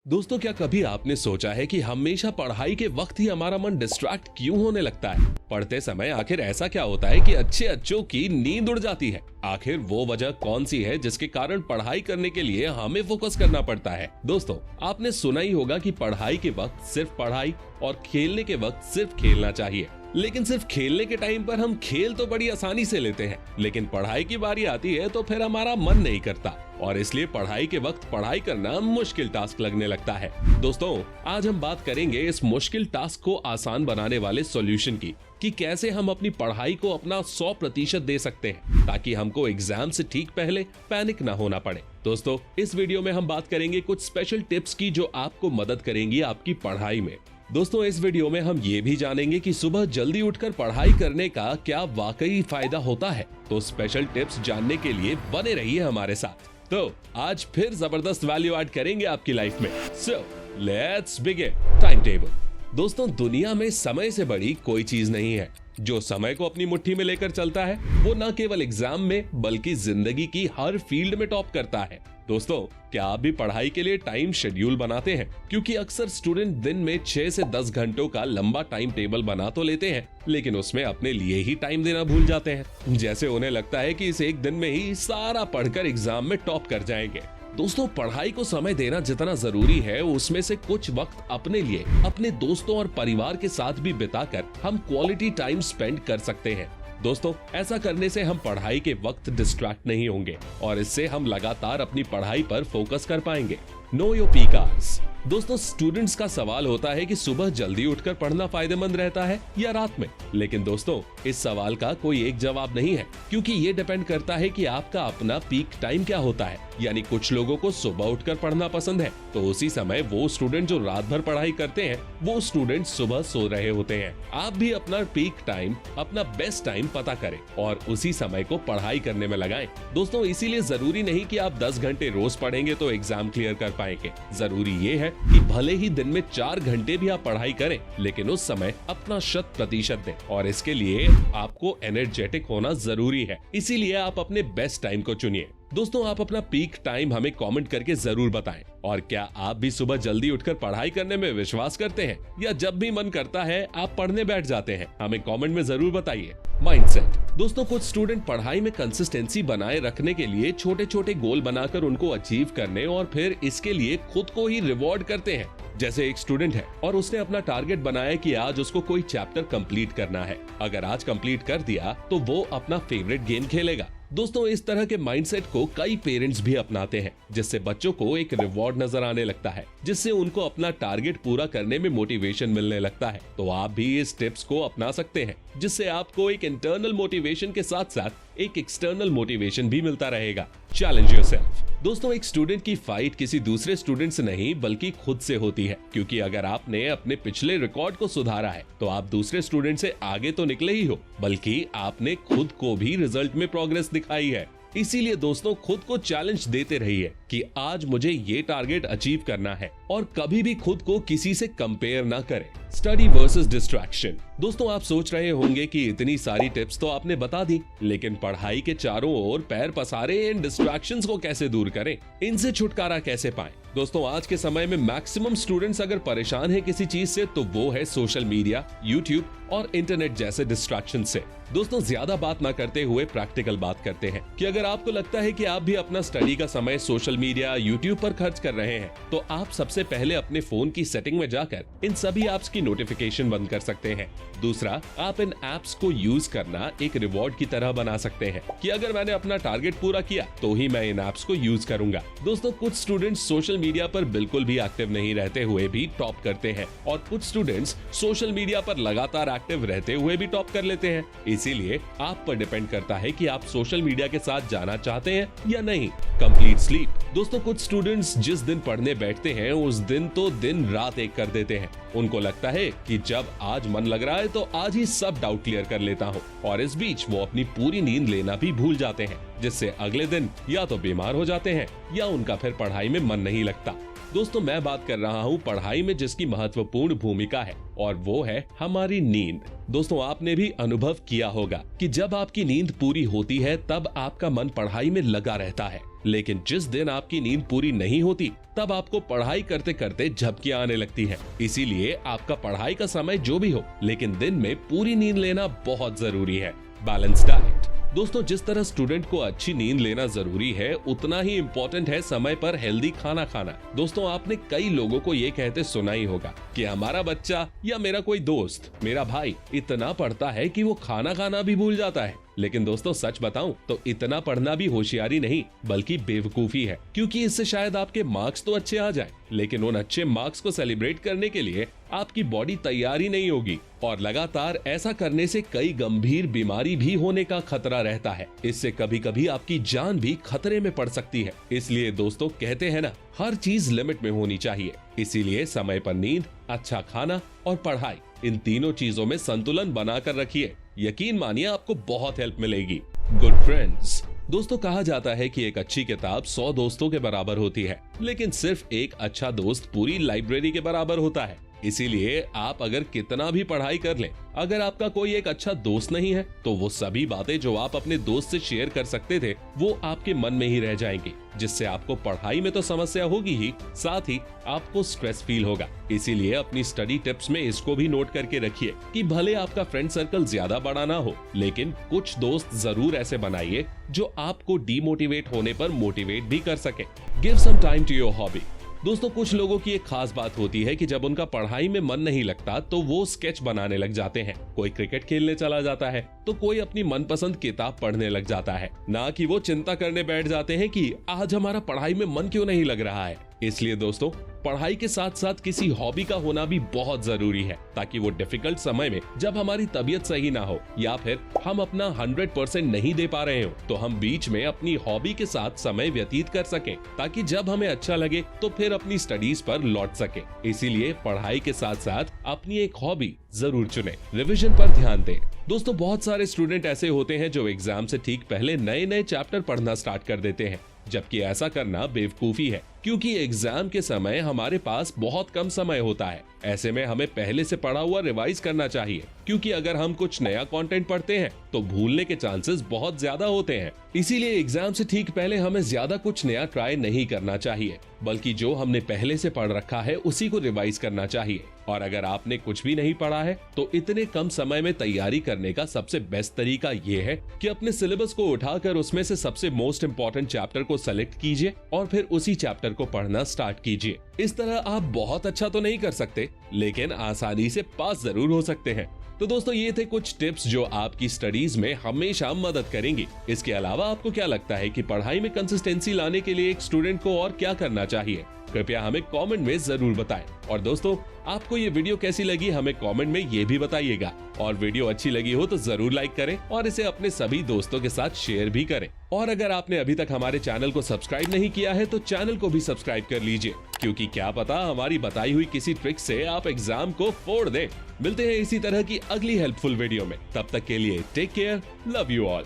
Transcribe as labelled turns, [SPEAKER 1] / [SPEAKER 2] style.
[SPEAKER 1] दोस्तों, क्या कभी आपने सोचा है कि हमेशा पढ़ाई के वक्त ही हमारा मन डिस्ट्रैक्ट क्यों होने लगता है? पढ़ते समय आखिर ऐसा क्या होता है कि अच्छे अच्छों की नींद उड़ जाती है? आखिर वो वजह कौन सी है जिसके कारण पढ़ाई करने के लिए हमें फोकस करना पड़ता है? दोस्तों, आपने सुना ही होगा कि पढ़ाई के वक्त सिर्फ पढ़ाई और खेलने के वक्त सिर्फ खेलना चाहिए। लेकिन सिर्फ खेलने के टाइम पर हम खेल तो बड़ी आसानी से लेते हैं, लेकिन पढ़ाई की बारी आती है तो फिर हमारा मन नहीं करता और इसलिए पढ़ाई के वक्त पढ़ाई करना मुश्किल टास्क लगने लगता है। दोस्तों, आज हम बात करेंगे इस मुश्किल टास्क को आसान बनाने वाले सॉल्यूशन की कि कैसे हम अपनी पढ़ाई को अपना 100% दे सकते हैं ताकि हमको एग्जाम से ठीक पहले पैनिक ना होना पड़े। दोस्तों, इस वीडियो में हम बात करेंगे कुछ स्पेशल टिप्स की जो आपको मदद करेंगी आपकी पढ़ाई में। दोस्तों, इस वीडियो में हम ये भी जानेंगे कि सुबह जल्दी उठकर पढ़ाई करने का क्या वाकई फायदा होता है। तो स्पेशल टिप्स जानने के लिए बने रहिए हमारे साथ। तो आज फिर जबरदस्त वैल्यू ऐड करेंगे आपकी लाइफ में। So let's begin. Time table. दोस्तों, दुनिया में समय से बड़ी कोई चीज नहीं है। जो समय को अपनी मुट्ठी में लेकर चलता है वो न केवल एग्जाम में बल्कि जिंदगी की हर फील्ड में टॉप करता है। दोस्तों, क्या आप भी पढ़ाई के लिए टाइम शेड्यूल बनाते हैं? क्योंकि अक्सर स्टूडेंट दिन में 6 से 10 घंटों का लंबा टाइम टेबल बना तो लेते हैं, लेकिन उसमें अपने लिए ही टाइम देना भूल जाते हैं। जैसे उन्हें लगता है कि इस एक दिन में ही सारा पढ़कर एग्जाम में टॉप कर जाएंगे। दोस्तों, पढ़ाई को समय देना जितना जरूरी है उसमें से कुछ वक्त अपने लिए, अपने दोस्तों और परिवार के साथ भी बिताकर हम क्वालिटी टाइम स्पेंड कर सकते हैं। दोस्तों, ऐसा करने से हम पढ़ाई के वक्त डिस्ट्रैक्ट नहीं होंगे और इससे हम लगातार अपनी पढ़ाई पर फोकस कर पाएंगे। Know your peak hours. दोस्तों, स्टूडेंट्स का सवाल होता है कि सुबह जल्दी उठकर पढ़ना फायदेमंद रहता है या रात में। लेकिन दोस्तों, इस सवाल का कोई एक जवाब नहीं है, क्योंकि ये डिपेंड करता है कि आपका अपना पीक टाइम क्या होता है। यानी कुछ लोगों को सुबह उठकर पढ़ना पसंद है, तो उसी समय वो स्टूडेंट जो रात भर पढ़ाई करते हैं वो स्टूडेंट सुबह सो रहे होते हैं। आप भी अपना पीक टाइम, अपना बेस्ट टाइम पता करें और उसी समय को पढ़ाई करने में लगाएं। दोस्तों, इसीलिए जरूरी नहीं कि आप 10 घंटे रोज पढ़ेंगे तो एग्जाम क्लियर कर पाएंगे। जरूरी ये है कि भले ही दिन में 4 घंटे भी आप पढ़ाई करें, लेकिन उस समय अपना 100% दें और इसके लिए आपको एनर्जेटिक होना जरूरी है। इसीलिए आप अपने बेस्ट टाइम को चुनिए। दोस्तों, आप अपना पीक टाइम हमें कमेंट करके जरूर बताएं। और क्या आप भी सुबह जल्दी उठकर पढ़ाई करने में विश्वास करते हैं या जब भी मन करता है आप पढ़ने बैठ जाते हैं? हमें कमेंट में जरूर बताइए। माइंडसेट। दोस्तों, कुछ स्टूडेंट पढ़ाई में कंसिस्टेंसी बनाए रखने के लिए छोटे छोटे गोल बनाकर उनको अचीव करने और फिर इसके लिए खुद को ही रिवॉर्ड करते हैं। जैसे एक स्टूडेंट है और उसने अपना टारगेट बनाया कि आज उसको कोई चैप्टर कंप्लीट करना है। अगर आज कंप्लीट कर दिया तो वो अपना फेवरेट गेम खेलेगा। दोस्तों, इस तरह के माइंडसेट को कई पेरेंट्स भी अपनाते हैं, जिससे बच्चों को एक रिवॉर्ड नजर आने लगता है, जिससे उनको अपना टारगेट पूरा करने में मोटिवेशन मिलने लगता है। तो आप भी इस टिप्स को अपना सकते हैं, जिससे आपको एक इंटरनल मोटिवेशन के साथ साथ एक एक्सटर्नल मोटिवेशन भी मिलता रहेगा। Challenge yourself. दोस्तों, एक स्टूडेंट की फाइट किसी दूसरे स्टूडेंट से नहीं बल्कि खुद से होती है, क्योंकि अगर आपने अपने पिछले रिकॉर्ड को सुधारा है तो आप दूसरे स्टूडेंट से आगे तो निकले ही हो, बल्कि आपने खुद को भी रिजल्ट में प्रोग्रेस दिखाई है। इसीलिए दोस्तों, खुद को चैलेंज देते रहिए कि आज मुझे ये टारगेट अचीव करना है और कभी भी खुद को किसी से कंपेयर ना करें। Study versus distraction. दोस्तों, आप सोच रहे होंगे कि इतनी सारी टिप्स तो आपने बता दी, लेकिन पढ़ाई के चारों ओर पैर पसारे इन डिस्ट्रैक्शंस को कैसे दूर करें? इनसे छुटकारा कैसे पाएं? दोस्तों, आज के समय में मैक्सिमम स्टूडेंट्स अगर परेशान है किसी चीज से तो वो है सोशल मीडिया, यूट्यूब और इंटरनेट जैसे डिस्ट्रैक्शन से। दोस्तों, ज्यादा बात ना करते हुए प्रैक्टिकल बात करते हैं कि अगर आपको लगता है कि आप भी अपना स्टडी का समय सोशल मीडिया, यूट्यूब पर खर्च कर रहे हैं, तो आप सबसे पहले अपने फोन की सेटिंग में जाकर इन सभी ऐप्स की नोटिफिकेशन बंद कर सकते हैं। दूसरा, आप इन ऐप्स को यूज करना एक रिवॉर्ड की तरह बना सकते हैं कि अगर मैंने अपना टारगेट पूरा किया तो ही मैं इन ऐप्स को यूज करूंगा। दोस्तों, कुछ स्टूडेंट्स सोशल मीडिया पर बिल्कुल भी एक्टिव नहीं रहते हुए भी टॉप करते हैं और कुछ स्टूडेंट्स सोशल मीडिया पर लगातार एक्टिव रहते हुए भी टॉप कर लेते हैं। इसीलिए आप पर डिपेंड करता है कि आप सोशल मीडिया के साथ जाना चाहते हैं या नहीं। Complete sleep. दोस्तों, कुछ स्टूडेंट्स जिस दिन पढ़ने बैठते हैं उस दिन तो दिन रात एक कर देते हैं। उनको लगता है कि जब आज मन लग रहा है तो आज ही सब डाउट क्लियर कर लेता हूँ और इस बीच वो अपनी पूरी नींद लेना भी भूल जाते हैं। जिससे अगले दिन या तो बीमार हो जाते हैं या उनका फिर पढ़ाई में मन नहीं लगता। दोस्तों, मैं बात कर रहा हूँ पढ़ाई में जिसकी महत्वपूर्ण भूमिका है, और वो है हमारी नींद। दोस्तों, आपने भी अनुभव किया होगा कि जब आपकी नींद पूरी होती है तब आपका मन पढ़ाई में लगा रहता है, लेकिन जिस दिन आपकी नींद पूरी नहीं होती तब आपको पढ़ाई करते करते झपकियां आने लगती हैं। इसीलिए आपका पढ़ाई का समय जो भी हो, लेकिन दिन में पूरी नींद लेना बहुत जरूरी है। Balance diet. दोस्तों, जिस तरह स्टूडेंट को अच्छी नींद लेना जरूरी है, उतना ही इम्पोर्टेंट है समय पर हेल्दी खाना खाना। दोस्तों, आपने कई लोगों को ये कहते सुना ही होगा कि हमारा बच्चा या मेरा कोई दोस्त, मेरा भाई इतना पढ़ता है कि वो खाना खाना भी भूल जाता है। लेकिन दोस्तों, सच बताऊं तो इतना पढ़ना भी होशियारी नहीं बल्कि बेवकूफी है, क्योंकि इससे शायद आपके मार्क्स तो अच्छे आ जाए, लेकिन उन अच्छे मार्क्स को सेलिब्रेट करने के लिए आपकी बॉडी तैयार ही नहीं होगी, और लगातार ऐसा करने से कई गंभीर बीमारी भी होने का खतरा रहता है। इससे कभी कभी आपकी जान भी खतरे में पड़ सकती है। इसलिए दोस्तों, कहते हैं ना, हर चीज लिमिट में होनी चाहिए। इसीलिए समय पर नींद, अच्छा खाना और पढ़ाई, इन तीनों चीजों में संतुलन बनाकर रखिए। यकीन मानिए, आपको बहुत हेल्प मिलेगी। Good friends. दोस्तों, कहा जाता है कि एक अच्छी किताब 100 दोस्तों के बराबर होती है, लेकिन सिर्फ एक अच्छा दोस्त पूरी लाइब्रेरी के बराबर होता है। इसीलिए आप अगर कितना भी पढ़ाई कर लें, अगर आपका कोई एक अच्छा दोस्त नहीं है तो वो सभी बातें जो आप अपने दोस्त से शेयर कर सकते थे वो आपके मन में ही रह जाएंगी, जिससे आपको पढ़ाई में तो समस्या होगी ही, साथ ही आपको स्ट्रेस फील होगा। इसीलिए अपनी स्टडी टिप्स में इसको भी नोट करके रखिए कि भले आपका फ्रेंड सर्कल ज्यादा बड़ा ना हो, लेकिन कुछ दोस्त जरूर ऐसे बनाइए जो आपको डीमोटिवेट होने पर मोटिवेट भी कर सके। Give some time to your hobby. दोस्तों, कुछ लोगों की एक खास बात होती है कि जब उनका पढ़ाई में मन नहीं लगता तो वो स्केच बनाने लग जाते हैं, कोई क्रिकेट खेलने चला जाता है तो कोई अपनी मनपसंद किताब पढ़ने लग जाता है, ना कि वो चिंता करने बैठ जाते हैं कि आज हमारा पढ़ाई में मन क्यों नहीं लग रहा है। इसलिए दोस्तों, पढ़ाई के साथ साथ किसी हॉबी का होना भी बहुत जरूरी है, ताकि वो डिफिकल्ट समय में जब हमारी तबीयत सही ना हो या फिर हम अपना 100% नहीं दे पा रहे हो, तो हम बीच में अपनी हॉबी के साथ समय व्यतीत कर सकें, ताकि जब हमें अच्छा लगे तो फिर अपनी स्टडीज पर लौट सके। इसीलिए पढ़ाई के साथ साथ अपनी एक हॉबी जरूर चुने। रिवीजन पर ध्यान दें। दोस्तों, बहुत सारे स्टूडेंट ऐसे होते हैं जो एग्जाम से ठीक पहले नए नए चैप्टर पढ़ना स्टार्ट कर देते हैं, जबकि ऐसा करना बेवकूफी है, क्योंकि एग्जाम के समय हमारे पास बहुत कम समय होता है। ऐसे में हमें पहले से पढ़ा हुआ रिवाइज करना चाहिए, क्योंकि अगर हम कुछ नया कंटेंट पढ़ते हैं तो भूलने के चांसेस बहुत ज्यादा होते हैं। इसीलिए एग्जाम से ठीक पहले हमें ज्यादा कुछ नया ट्राई नहीं करना चाहिए, बल्कि जो हमने पहले से पढ़ रखा है उसी को रिवाइज करना चाहिए। और अगर आपने कुछ भी नहीं पढ़ा है तो इतने कम समय में तैयारी करने का सबसे बेस्ट तरीका ये है कि अपने सिलेबस को उठाकर उसमें से सबसे मोस्ट इम्पोर्टेंट चैप्टर को सेलेक्ट कीजिए और फिर उसी चैप्टर को पढ़ना स्टार्ट कीजिए। इस तरह आप बहुत अच्छा तो नहीं कर सकते, लेकिन आसानी से पास जरूर हो सकते हैं। तो दोस्तों, ये थे कुछ टिप्स जो आपकी स्टडीज में हमेशा मदद करेंगी। इसके अलावा आपको क्या लगता है कि पढ़ाई में कंसिस्टेंसी लाने के लिए एक स्टूडेंट को और क्या करना चाहिए? कृपया हमें कमेंट में जरूर बताएं। और दोस्तों, आपको ये वीडियो कैसी लगी हमें कमेंट में ये भी बताइएगा। और वीडियो अच्छी लगी हो तो जरूर लाइक करें और इसे अपने सभी दोस्तों के साथ शेयर भी करें। और अगर आपने अभी तक हमारे चैनल को सब्सक्राइब नहीं किया है तो चैनल को भी सब्सक्राइब कर लीजिए, क्योंकि क्या पता हमारी बताई हुई किसी ट्रिक से आप एग्जाम को फोड़ दें। मिलते हैं इसी तरह की अगली हेल्पफुल वीडियो में। तब तक के लिए take care, love you all.